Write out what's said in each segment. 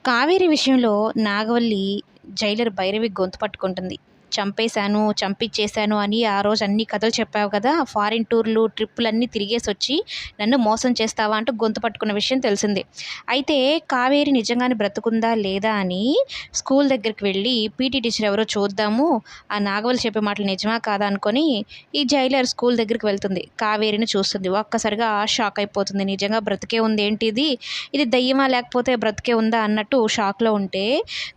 కావేరి విషయంలో నాగవల్లి జైలర్ భైరవి గొంతు పట్టుకుంటుంది. చంపేశాను, చంపిచ్చేశాను అని ఆ రోజు అన్ని కథలు చెప్పావు కదా! ఫారిన్ టూర్‌లు, ట్రిప్పులన్నీ తిరిగేసొచ్చి నన్ను మోసం చేస్తావా అంటూ గొంతు పట్టుకున్న విషయం తెలిసిందే. అయితే కావేరి నిజంగానే బ్రతికుందా లేదా అని స్కూల్ దగ్గరికి వెళ్ళి పీటీ టీచర్ ఎవరో చూద్దాము, ఆ నాగవల్లి చెప్పే మాటలు నిజమా కాదా అనుకోని ఈ జైలర్ స్కూల్ దగ్గరికి వెళ్తుంది. కావేరిని చూస్తుంది. ఒక్కసారిగా షాక్ అయిపోతుంది. నిజంగా బ్రతికే ఉందేంటిది? ఇది దెయ్యమా లేకపోతే బ్రతికే ఉందా అన్నట్టు షాక్‌లో ఉంటే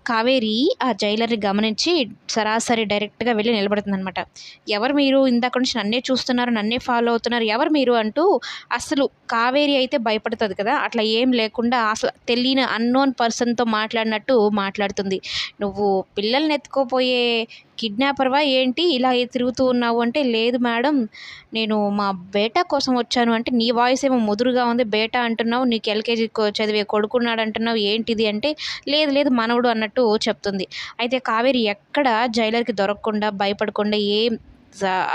కావేరి ఆ జైలర్‌ని గమనించి సరాసరి డైరెక్ట్‌గా వెళ్లి నిలబడుతుందనమాట. "ఎవరు మీరు? ఇందాక నుంచి నన్నే చూస్తున్నారు, నన్నే ఫాలో అవుతున్నారు. ఎవరు మీరు?" అంటూ అస్సలు కావేరి అయితే భయపడతది కదా! అట్లా ఏం లేకుండా అసలు తెలియని అన్‌నోన్ పర్సన్‌తో మాట్లాడినట్టు మాట్లాడుతుంది. "నువ్వు పిల్లల్ని ఎత్తుకోపోయే కిడ్నాపర్‌వా ఏంటి? ఇలా తిరుగుతూ ఉన్నావు" అంటే, "లేదు మేడం, నేను మా బేటా కోసం వచ్చాను" అంటే, "నీ వాయిస్ ఏమో ముదురుగా ఉంది. బేటా అంటున్నావు. నీకు ఎల్‌కేజీ చదివే కొడుకున్నాడంటున్నావు. ఏంటిది?" అంటే, "లేదు లేదు మనవడు" అన్నట్టు చెప్తుంది. అయితే కావేరి ఎక్కడ జైలర్‌కి దొరకకుండా, భయపడకుండా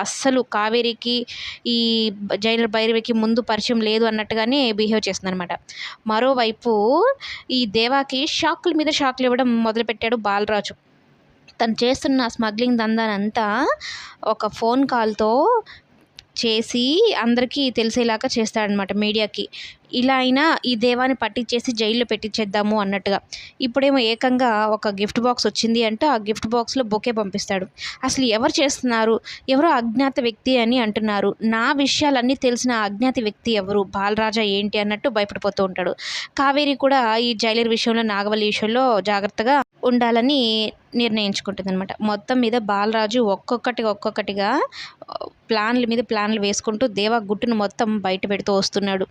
అస్సలు కావేరికి ఈ జైలర్ భైరవికి ముందు పరిచయం లేదు అన్నట్టుగానే బిహేవ్ చేస్తుందనమాట. మరోవైపు ఈ దేవాకి షాకుల మీద షాకులు ఇవ్వడం మొదలుపెట్టాడు బాలరాజు. తను చేస్తున్న స్మగ్లింగ్ దందానంతా ఒక ఫోన్ కాల్‌తో చేసి అందరికీ తెలిసేలాగా చేస్తాడనమాట మీడియాకి. ఇలా అయినా ఈ దేవాని పట్టిచ్చేసి జైల్లో పెట్టిచ్చేద్దాము అన్నట్టుగా. ఇప్పుడేమో ఏకంగా ఒక గిఫ్ట్ బాక్స్ వచ్చింది అంటే, ఆ గిఫ్ట్ బాక్స్‌లో బొకే పంపిస్తాడు. అసలు ఎవరు చేస్తున్నారు? ఎవరో అజ్ఞాత వ్యక్తి అని అంటున్నారు. నా విషయాలన్నీ తెలిసిన ఆ అజ్ఞాత వ్యక్తి ఎవరు? బాలరాజా ఏంటి అన్నట్టు భయపడిపోతూ ఉంటాడు. కావేరి కూడా ఈ జైలర్ విషయంలో, నాగవల్లి విషయంలో జాగ్రత్తగా ఉండాలని నిర్ణయించుకుంటుందనమాట. మొత్తం మీద బాలరాజు ఒక్కొక్కటిగా ప్లాన్ల మీద ప్లాన్లు వేసుకుంటూ దేవా గుట్టును మొత్తం బయట పెడుతూ వస్తున్నాడు.